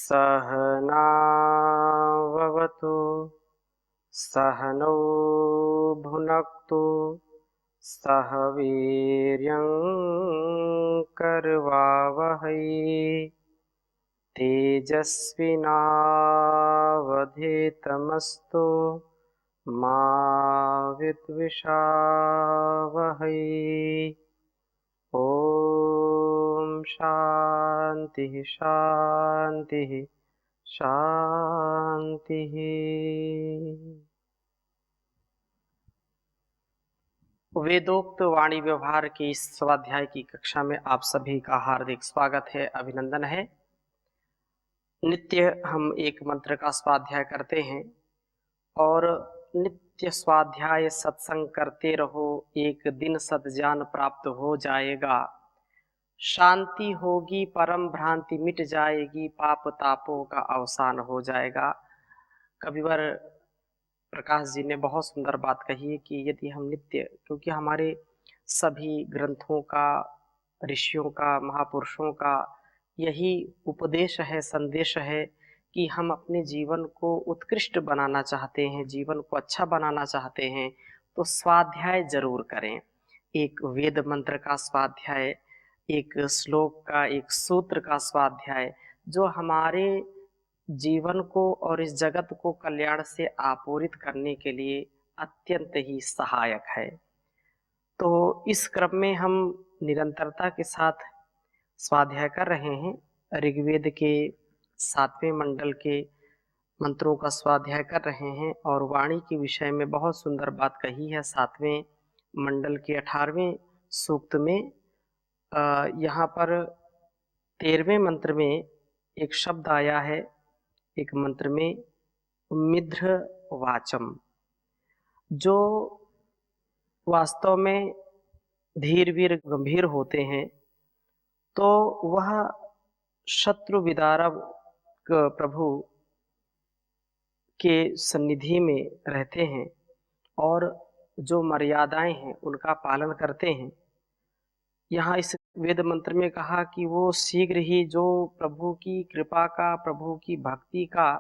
सहनाववतु सहनौ भुनक्तु सह वीर्यं करवावहै तेजस्विनावधीतमस्तु मा विद्विषावहै। ओम शांति शांति शांति। वेदोक्त वाणी व्यवहार की इस स्वाध्याय की कक्षा में आप सभी का हार्दिक स्वागत है, अभिनंदन है। नित्य हम एक मंत्र का स्वाध्याय करते हैं और नित्य स्वाध्याय सत्संग करते रहो, एक दिन सद्ज्ञान प्राप्त हो जाएगा, शांति होगी, परम भ्रांति मिट जाएगी, पाप तापों का अवसान हो जाएगा। कविवर प्रकाश जी ने बहुत सुंदर बात कही है कि यदि हम नित्य, क्योंकि हमारे सभी ग्रंथों का, ऋषियों का, महापुरुषों का यही उपदेश है, संदेश है कि हम अपने जीवन को उत्कृष्ट बनाना चाहते हैं, जीवन को अच्छा बनाना चाहते हैं, तो स्वाध्याय जरूर करें। एक वेद मंत्र का स्वाध्याय, एक श्लोक का, एक सूत्र का स्वाध्याय, जो हमारे जीवन को और इस जगत को कल्याण से आपूरित करने के लिए अत्यंत ही सहायक है। तो इस क्रम में हम निरंतरता के साथ स्वाध्याय कर रहे हैं। ऋग्वेद के 7वें मंडल के मंत्रों का स्वाध्याय कर रहे हैं और वाणी के विषय में बहुत सुंदर बात कही है। 7वें मंडल के 18वें सूक्त में यहाँ पर 13वें मंत्र में एक शब्द आया है, एक मंत्र में मिध्र वाचम, जो वास्तव में धीर वीर गंभीर होते हैं, तो वह शत्रु विदारक प्रभु के सन्निधि में रहते हैं और जो मर्यादाएं हैं उनका पालन करते हैं। यहाँ इस वेद मंत्र में कहा कि वो शीघ्र ही जो प्रभु की कृपा का, प्रभु की भक्ति का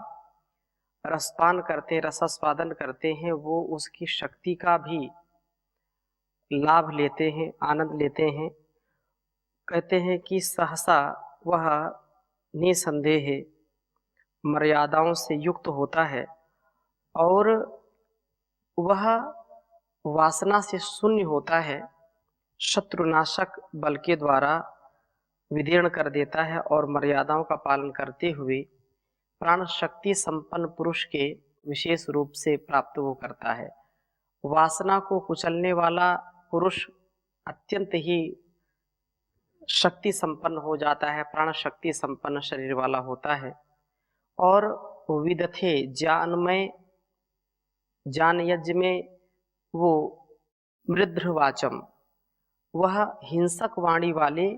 रसपान करते हैं, रसास्वादन करते हैं, वो उसकी शक्ति का भी लाभ लेते हैं, आनंद लेते हैं। कहते हैं कि सहसा वह निसंदेह मर्यादाओं से युक्त होता है और वह वासना से शून्य होता है, शत्रुनाशक बल के द्वारा विदीर्ण कर देता है और मर्यादाओं का पालन करते हुए प्राण शक्ति संपन्न पुरुष के विशेष रूप से प्राप्त वो करता है। वासना को कुचलने वाला पुरुष अत्यंत ही शक्ति संपन्न हो जाता है, प्राण शक्ति संपन्न शरीर वाला होता है। और विदथे ज्ञानमय, ज्ञान यज्ञ में वो मृध्रवाचम, वह हिंसक वाणी वाले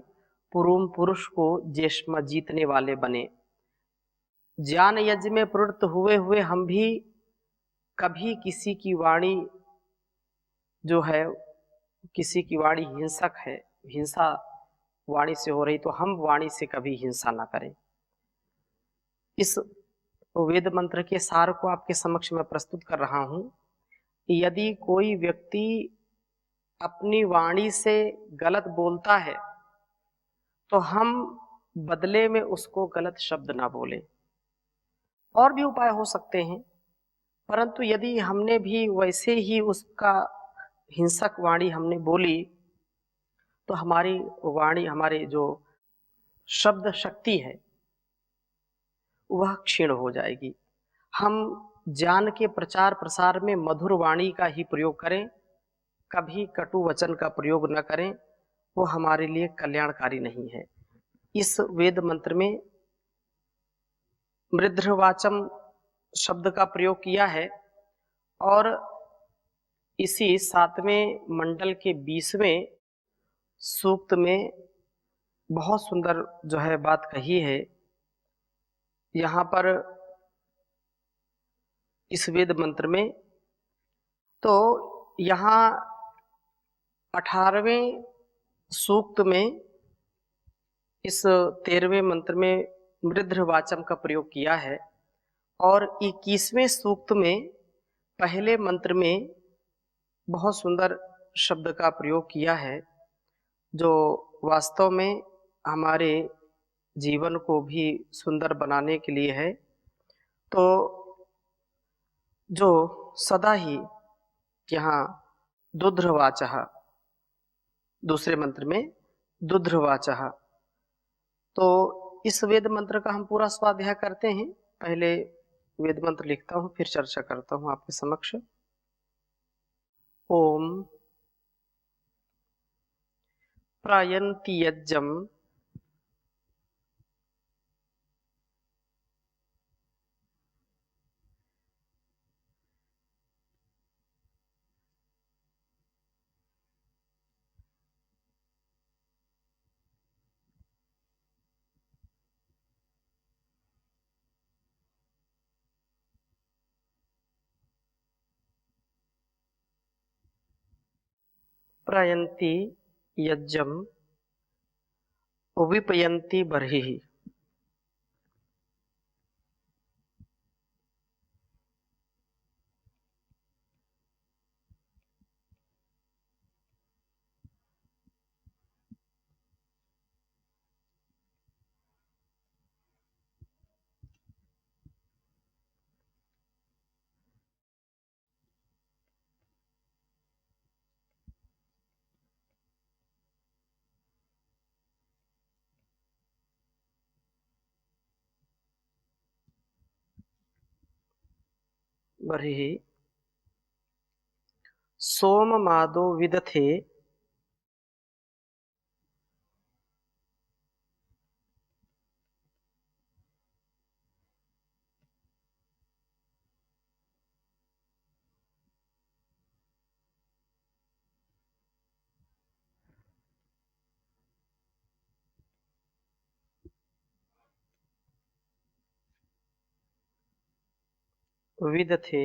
पूर्व पुरुष को जेष्म जीतने वाले बने। ज्ञान यज्ञ में प्रवृत्त हुए हुए हम भी कभी किसी की वाणी जो है, किसी की वाणी हिंसक है, हिंसा वाणी से हो रही, तो हम वाणी से कभी हिंसा ना करें। इस वेद मंत्र के सार को आपके समक्ष में प्रस्तुत कर रहा हूं। यदि कोई व्यक्ति अपनी वाणी से गलत बोलता है तो हम बदले में उसको गलत शब्द ना बोलें। और भी उपाय हो सकते हैं, परंतु यदि हमने भी वैसे ही उसका हिंसक वाणी हमने बोली तो हमारी वाणी, हमारी जो शब्द शक्ति है वह क्षीण हो जाएगी। हम ज्ञान के प्रचार प्रसार में मधुर वाणी का ही प्रयोग करें, कभी कटु वचन का प्रयोग न करें, वो हमारे लिए कल्याणकारी नहीं है। इस वेद मंत्र में मृध्रवाचम शब्द का प्रयोग किया है और इसी 7वें मंडल के 20वें सूक्त में बहुत सुंदर जो है बात कही है। यहाँ पर इस वेद मंत्र में तो यहाँ 18वें सूक्त में, इस 13वें मंत्र में मृद्धवाचम का प्रयोग किया है। और 21वें सूक्त में पहले मंत्र में बहुत सुंदर शब्द का प्रयोग किया है, जो वास्तव में हमारे जीवन को भी सुंदर बनाने के लिए है। तो जो सदा ही यहाँ दुध्रवाचः, दूसरे मंत्र में दुध्रवाचः, तो इस वेद मंत्र का हम पूरा स्वाध्याय करते हैं। पहले वेद मंत्र लिखता हूँ, फिर चर्चा करता हूँ आपके समक्ष। ओम प्रायन्ति यज्ञम प्रायन्ति यज्ञम विपयन्ति बर्हिः। बर्हिः सोममादो विदथे विदथे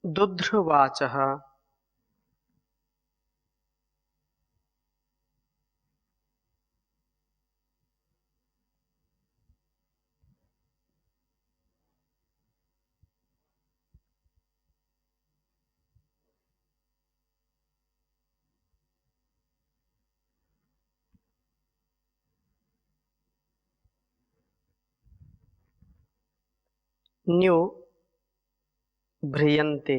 दुध्रवाचः। न्यु भ्रियन्ते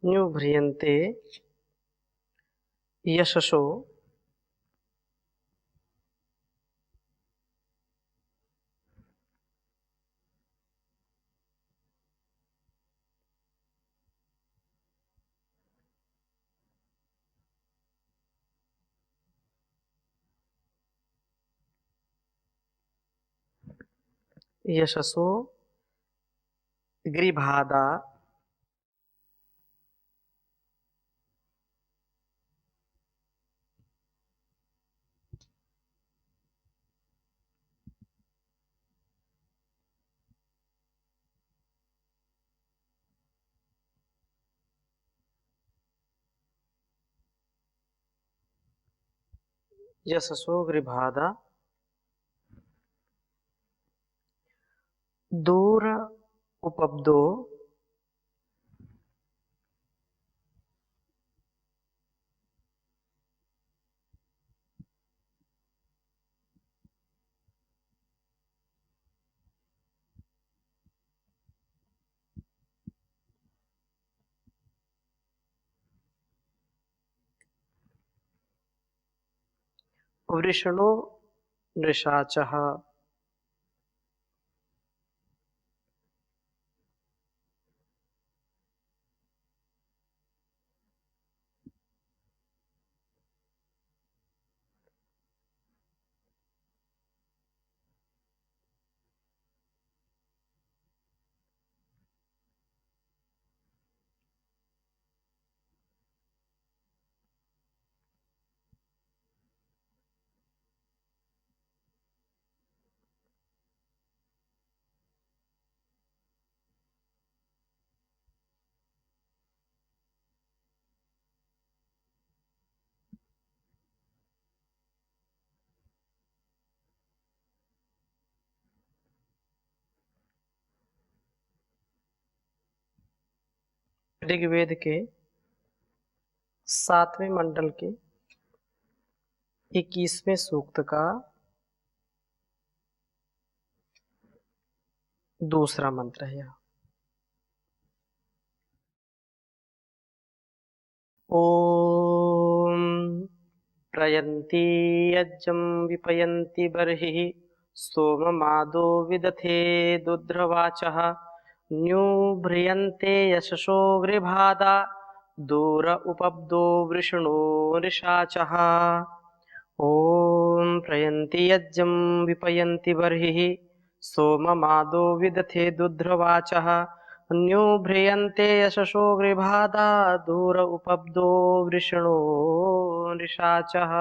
न्यु भ्रियन्ते यशसो यशसो गृभादा यशसो गृभादा दूर उपब्दो वृषणो नृशाचः। ऋग्वेद के 7वें मंडल के 21वें सूक्त का दूसरा मंत्र है यह। ओम प्रयन्ति यज्ञं विपयन्ति बर्हिः सोममादो विदथे दुध्रवाचः न्यूभ्रियन्ते यशसो वृभादा दूर उपब्दो वृषणो निशाचः। ॐ प्रयन्ति यज्ञं विपयन्ति बर्हिः सोममादो विदथे दुध्रवाचः न्यूभ्रियन्ते यशसो गृभादा दूर उपब्दो वृषणो निशाचः।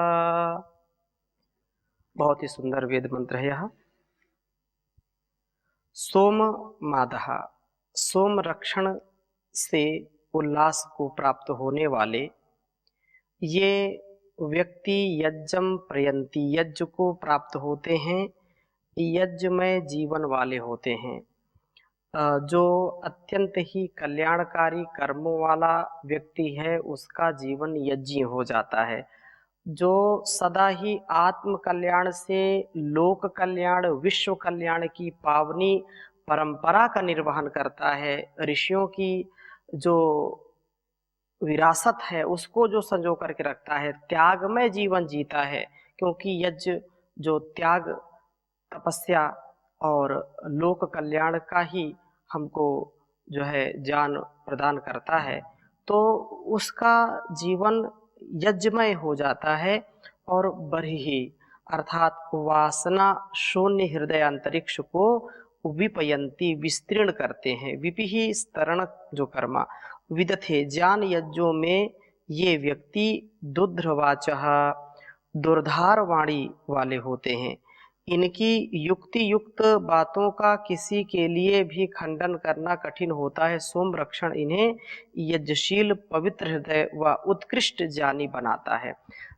बहुत ही सुंदर वेद मंत्र है यह। सोम मादः, सोम रक्षण से उल्लास को प्राप्त होने वाले ये व्यक्ति यज्ञम प्रयंती, यज्ञ को प्राप्त होते हैं, यज्ञमय जीवन वाले होते हैं। जो अत्यंत ही कल्याणकारी कर्मों वाला व्यक्ति है उसका जीवन यज्ञ हो जाता है। जो सदा ही आत्म कल्याण से लोक कल्याण, विश्व कल्याण की पावनी परंपरा का निर्वहन करता है, ऋषियों की जो विरासत है उसको जो संजो करके रखता है, त्यागमय जीवन जीता है। क्योंकि यज्ञ जो त्याग, तपस्या और लोक कल्याण का ही हमको जो है ज्ञान प्रदान करता है, तो उसका जीवन यज्ञमय हो जाता है। और बर्हिः अर्थात वासना शून्य हृदय अंतरिक्ष को विपयंती, विस्तीर्ण करते हैं। विपिः स्तरण जो कर्मा विदथे, ज्ञान यज्ञों में ये व्यक्ति दुध्रवाचः, दुर्धार वाणी वाले होते हैं। इनकी युक्ति युक्त बातों का किसी के लिए भी खंडन करना कठिन होता है। सोम रक्षण इन्हें यज्ञशील, पवित्र हृदय व उत्कृष्ट ज्ञानी बनाता है।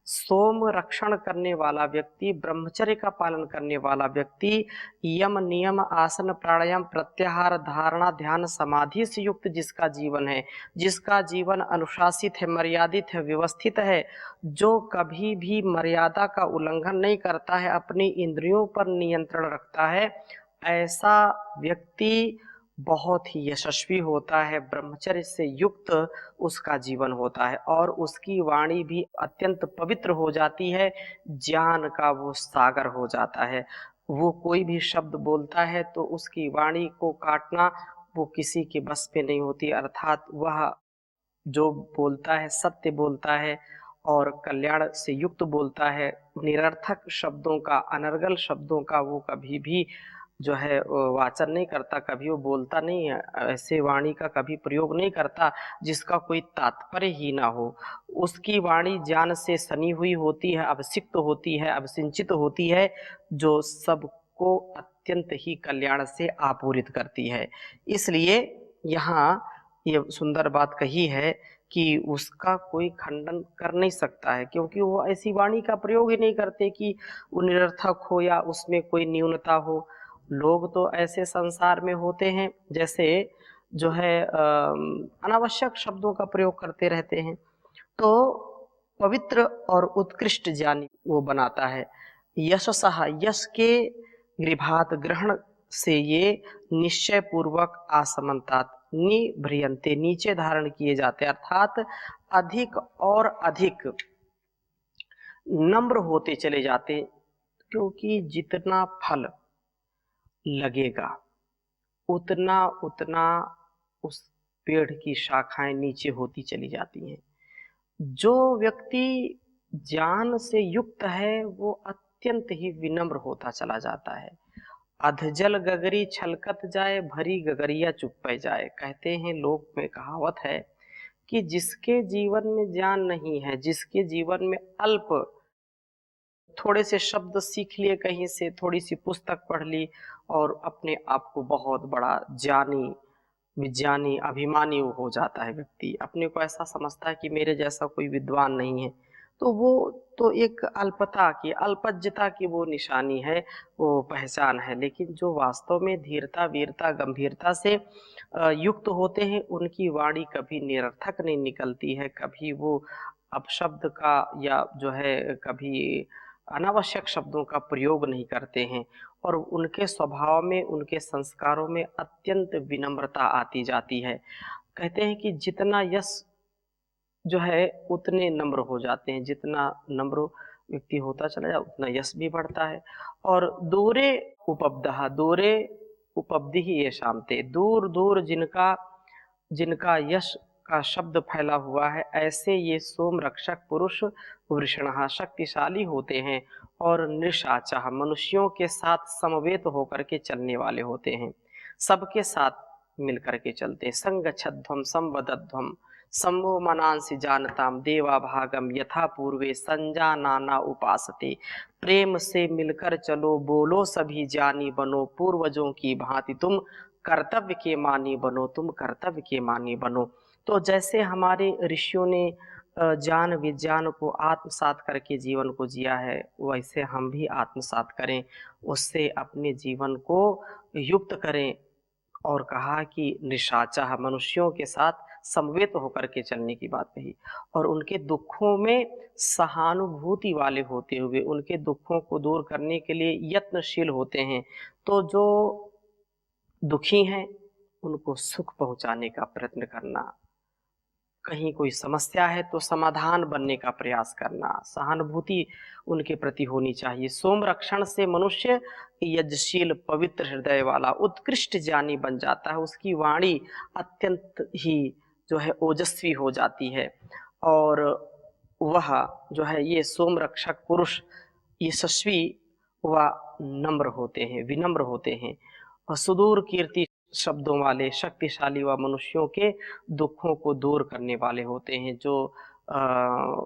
सोम रक्षण करने वाला व्यक्ति, ब्रह्मचर्य का पालन करने वाला व्यक्ति, यम नियम आसन प्राणायाम प्रत्याहार धारणा ध्यान समाधि से युक्त जिसका जीवन है, जिसका जीवन अनुशासित है, मर्यादित है, व्यवस्थित है, जो कभी भी मर्यादा का उल्लंघन नहीं करता है, अपनी इंद्रियों पर नियंत्रण रखता है, ऐसा व्यक्ति बहुत ही यशस्वी होता है। ब्रह्मचर्य से युक्त उसका जीवन होता है और उसकी वाणी भी अत्यंत पवित्र हो जाती है, ज्ञान का वो सागर हो जाता है। वो कोई भी शब्द बोलता है तो उसकी वाणी को काटना वो किसी के बस पे नहीं होती। अर्थात वह जो बोलता है सत्य बोलता है और कल्याण से युक्त बोलता है। निरर्थक शब्दों का, अनर्गल शब्दों का वो कभी भी जो है वाचन नहीं करता, कभी वो बोलता नहीं है, ऐसे वाणी का कभी प्रयोग नहीं करता जिसका कोई तात्पर्य ही ना हो। उसकी वाणी ज्ञान से सनी हुई होती है, अभिषिक्त होती है, अभिसिंचित होती है, जो सबको अत्यंत ही कल्याण से आपूरित करती है। इसलिए यहाँ ये सुंदर बात कही है कि उसका कोई खंडन कर नहीं सकता है, क्योंकि वो ऐसी वाणी का प्रयोग ही नहीं करते कि वो निरर्थक हो या उसमें कोई न्यूनता हो। लोग तो ऐसे संसार में होते हैं जैसे जो है अनावश्यक शब्दों का प्रयोग करते रहते हैं। तो पवित्र और उत्कृष्ट ज्ञानी वो बनाता है। यशसः, यश के गृभात ग्रहण से ये निश्चय पूर्वक आसमंतात निभ्रियन्ते, नीचे धारण किए जाते, अर्थात अधिक और अधिक नम्र होते चले जाते। क्योंकि जितना फल लगेगा उतना उतना उस पेड़ की शाखाएं नीचे होती चली जाती हैं। जो व्यक्ति ज्ञान से युक्त है वो अत्यंत ही विनम्र होता चला जाता है। अधजल गगरी छलकत जाए, भरी गगरिया चुप पै जाए। कहते हैं, लोक में कहावत है कि जिसके जीवन में ज्ञान नहीं है, जिसके जीवन में अल्प थोड़े से शब्द सीख लिए कहीं से, थोड़ी सी पुस्तक पढ़ ली और अपने आप को बहुत बड़ा ज्ञानी, विज्ञानी, अभिमानी हो जाता है व्यक्ति। अपने को ऐसा समझता है कि मेरे जैसा कोई विद्वान नहीं है। तो वो तो एक अल्पता की, अल्पज्यता की वो निशानी है, वो पहचान है। लेकिन जो वास्तव में धीरता, वीरता, गंभीरता से युक्त होते हैं, उनकी वाणी कभी निरर्थक नहीं निकलती है, कभी वो अपशब्द का या जो है कभी अनावश्यक शब्दों का प्रयोग नहीं करते हैं और उनके स्वभाव में, उनके संस्कारों में अत्यंत विनम्रता आती जाती है। कहते हैं कि जितना यश जो है उतने नम्र हो जाते हैं, जितना नम्र व्यक्ति होता चला जाए उतना यश भी बढ़ता है। और दूरे उपब्दः, दूरे उपब्धिः येषां ते, दूर दूर जिनका जिनका यश का शब्द फैला हुआ है, ऐसे ये सोम रक्षक पुरुष वृषणः शक्तिशाली होते हैं और निशाचः मनुष्यों के साथ समवेत होकर के चलने वाले होते हैं, सबके साथ मिल कर के चलते हैं। संगच्छध्वं संवदध्वं सम्मो मनांसि जानताम देवा भागम यथा पूर्वे संजानाना उपासते। प्रेम से मिलकर चलो, बोलो सभी ज्ञानी बनो, पूर्वजों की भांति तुम कर्तव्य के मानी बनो, तुम कर्तव्य के मानी बनो। तो जैसे हमारे ऋषियों ने ज्ञान विज्ञान को आत्मसात करके जीवन को जिया है, वैसे हम भी आत्मसात करें, उससे अपने जीवन को युक्त करें। और कहा कि निशाचर मनुष्यों के साथ समवेत होकर के चलने की बात कही और उनके दुखों में सहानुभूति वाले होते हुए उनके दुखों को दूर करने के लिए यत्नशील होते हैं। तो जो दुखी हैं उनको सुख पहुंचाने का प्रयत्न करना, कहीं कोई समस्या है तो समाधान बनने का प्रयास करना, सहानुभूति उनके प्रति होनी चाहिए। सोम रक्षण से मनुष्य यज्ञशील पवित्र हृदय वाला उत्कृष्ट ज्ञानी बन जाता है, उसकी वाणी अत्यंत ही जो है ओजस्वी हो जाती है और वह जो है ये सोम रक्षक पुरुष यशस्वी व नम्र होते हैं, विनम्र होते हैं और सुदूर कीर्ति शब्दों वाले शक्तिशाली व मनुष्यों के दुखों को दूर करने वाले होते हैं। जो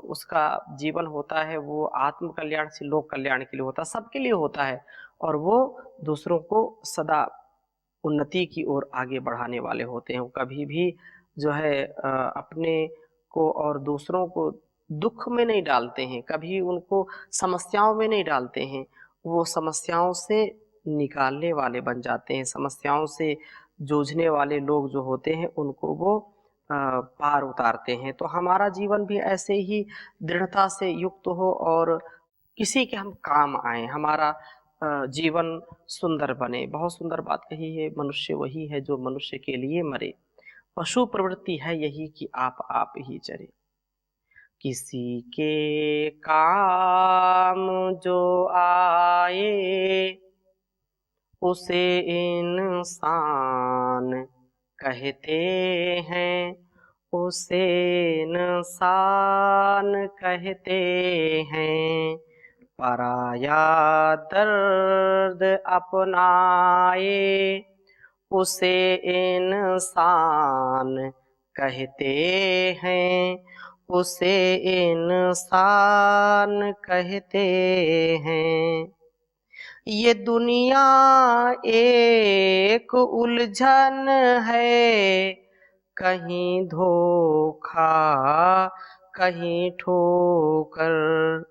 उसका जीवन होता है वो आत्म कल्याण से लोक कल्याण के लिए होता है, सबके लिए होता है और वो दूसरों को सदा उन्नति की ओर आगे बढ़ाने वाले होते हैं। वो कभी भी जो है अपने को और दूसरों को दुख में नहीं डालते हैं, कभी उनको समस्याओं में नहीं डालते हैं। वो समस्याओं से निकालने वाले बन जाते हैं, समस्याओं से जूझने वाले लोग जो होते हैं उनको वो पार उतारते हैं। तो हमारा जीवन भी ऐसे ही दृढ़ता से युक्त हो और किसी के हम काम आएँ, हमारा जीवन सुंदर बने। बहुत सुंदर बात कही है, मनुष्य वही है जो मनुष्य के लिए मरे। पशु प्रवृत्ति है यही कि आप ही चरे। किसी के काम जो आए उसे इंसान कहते हैं, उसे इंसान कहते हैं। पराया दर्द अपनाए उसे इंसान कहते हैं, उसे इंसान कहते हैं। ये दुनिया एक उलझन है, कहीं धोखा कहीं ठोकर।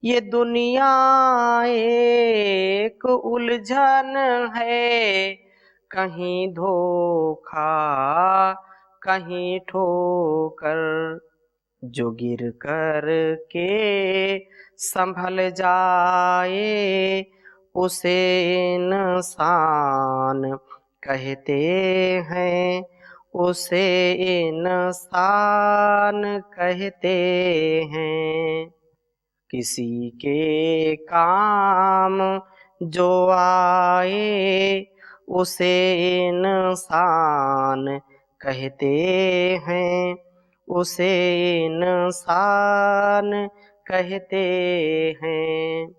ये दुनिया एक उलझन है, कहीं धोखा कहीं ठोकर। जो गिर कर के संभल जाए उसे इंसान कहते हैं, उसे इंसान कहते हैं। किसी के काम जो आए उसे इंसान कहते हैं, उसे इंसान कहते हैं।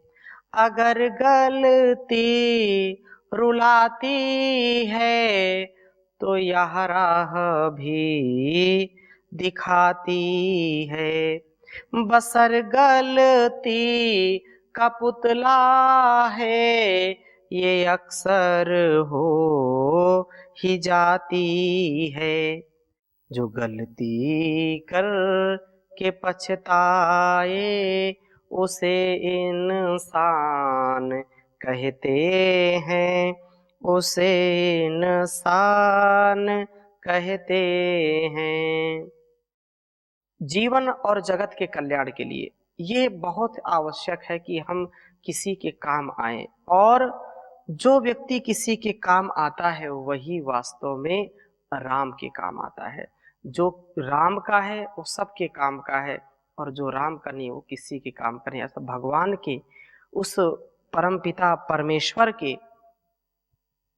अगर गलती रुलाती है तो यह राह भी दिखाती है। बसर गलती का पुतला है, ये अक्सर हो ही जाती है। जो गलती कर के पछताए उसे इंसान कहते हैं, उसे इंसान कहते हैं। जीवन और जगत के कल्याण के लिए ये बहुत आवश्यक है कि हम किसी के काम आएँ और जो व्यक्ति किसी के काम आता है वही वास्तव में राम के काम आता है। जो राम का है वो सबके काम का है और जो राम का नहीं वो किसी के काम का नहीं। ऐसा भगवान के उस परमपिता परमेश्वर के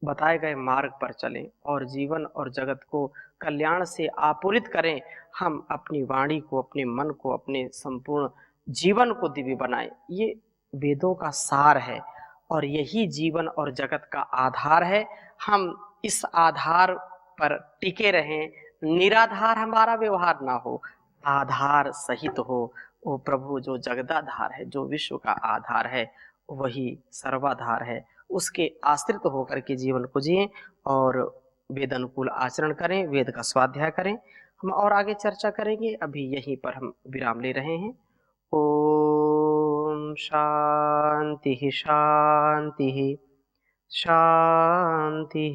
बताए गए मार्ग पर चलें और जीवन और जगत को कल्याण से आपूरित करें। हम अपनी वाणी को, अपने मन को, अपने संपूर्ण जीवन को दिव्य बनाएँ। ये वेदों का सार है और यही जीवन और जगत का आधार है। हम इस आधार पर टिके रहें, निराधार हमारा व्यवहार ना हो, आधार सहित हो। वो प्रभु जो जगदाधार है, जो विश्व का आधार है, वही सर्वाधार है। उसके आश्रित होकर के जीवन को जिएँ और वेद अनुकूल आचरण करें, वेद का स्वाध्याय करें। हम और आगे चर्चा करेंगे, अभी यहीं पर हम विराम ले रहे हैं। ओम शांति शांति शांति।